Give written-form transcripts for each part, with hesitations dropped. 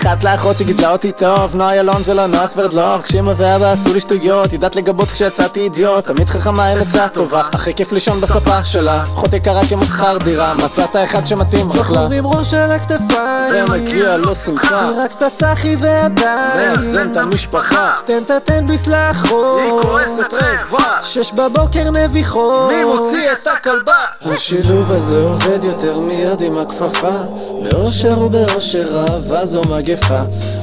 אחת לאחות שגידלה אותי טוב, נועה ילון זה לא נועה סברדלוב. כשאמא ואבא עשו לי שטויות, ידעת לגבות כשיצאתי אידיוט. תמיד חכמה עם עצה טובה, הכי כיף לישון בספה שלה. אחות יקרה כמו שכר דירה, מצאת אחד שמתאים רק לה. בחור עם ראש על הכתפיים, ומגיע לו שמחה, רק קצת צחי ועדיין מאזן את המשפחה. תן ביס לאחות, היא כועסת רעבה, 6 בבוקר נביחות, מי מוציא את הכלבה? השילוב הזה עובד יותר מיד עם הכפפה, באושר ובאושר אהבה זו מגפה.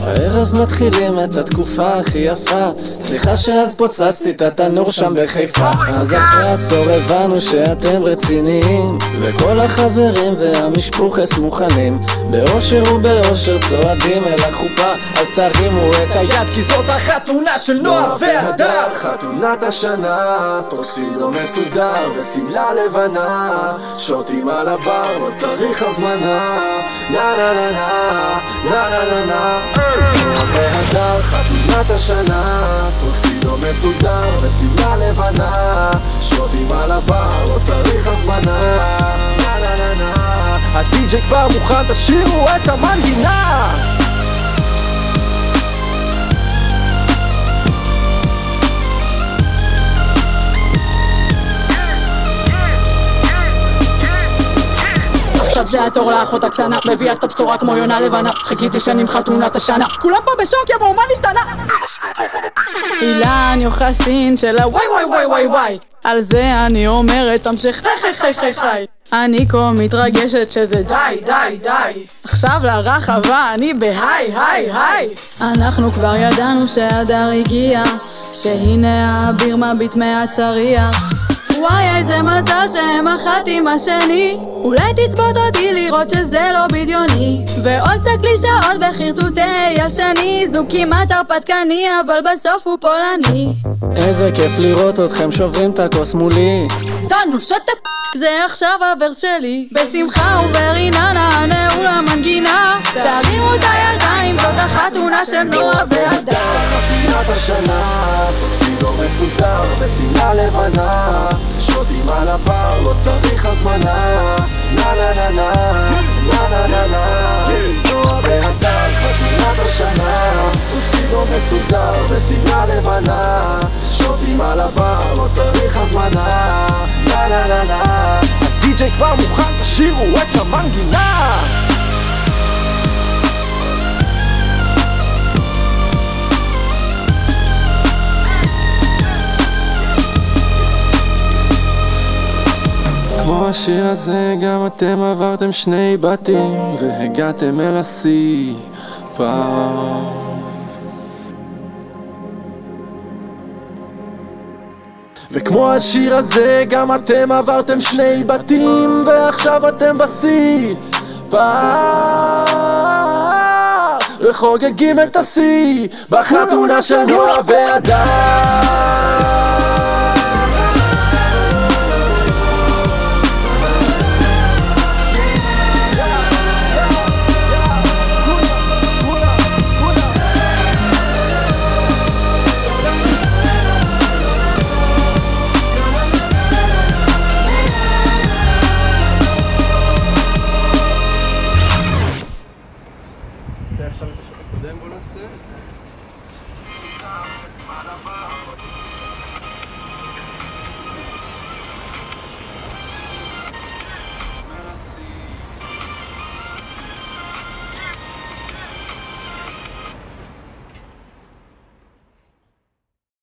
הערב מתחילים את התקופה הכי יפה, סליחה שאז פוצצתי את התנור שם בחיפה. אז אחרי עשור הבנו שאתם רציניים, וכל החברים והמשפוחס מוכנים, באושר ובאושר צועדים אל החופה. אז תרימו את היד כי זאת החתונה של נועה והדר. חתונת השנה, טוקסידו מסודר ושמלה לבנה, שוטים על הבר, לא צריך הזמנה. נה נה נה נה, נה נה נה נה. נועה והדר, חתונת השנה, טוקסידו מסודר ושמלה לבנה, שוטים על הבר, לא צריך הזמנה. נה נה נה נה. הדי-ג'יי כבר מוכן, תשאירו את המנגינה. עכשיו זה התור לאחות הקטנה, מביאה את הבשורה כמו יונה לבנה. חיכיתי שנים חתונת השנה, כולם פה בשוק יבואו מה נשתנה? אילן יוחסין של הוואי וואי וואי וואי וואי, על זה אני אומרת תמשיך חי חי חי חי. אני כה מתרגשת שזה די. עכשיו לרחבה אני בהיי היי היי. אנחנו כבר ידענו שהדר הגיע, שהנה האביר מביט מהצריח. וואי איזה מזל שהם אחת עם השני, אולי תצפות אותי לראות שזה לא בדיוני. ועוד קצת קלישאות וחרטוטי ילשני, זו כמעט הרפתקני אבל בסוף הוא פולני. איזה כיף לראות אתכם שוברים את הכוס מולי. תנו שטפ, זה עכשיו הוורס שלי. בשמחה וברינה נענעו למנגינה, תרימו את הידיים, זאת החתונה של נועה והדר. חתונת השנה, טוקסידו מסודר ושמלה לבנה, שוטים על הבר, לא צריך הזמנה. נה נה נה נה, נה נה נה נה. נועה והדר, חתונת השנה, טוקסידו מסודר ושמלה לבנה, שוטים על הבר, לא צריך הזמנה. נה נה נה נה. הדי-ג'יי כבר מוכן, תשאירו את המנגינה. כמו השיר הזה גם אתם עברתם 2 בתים והגעתם אל השיא פעם. וכמו השיר הזה גם אתם עברתם 2 בתים ועכשיו אתם בשיא פעם, וחוגגים את השיא בחתונה של נועה והדר. עכשיו את השוק הקודם בוא נעשה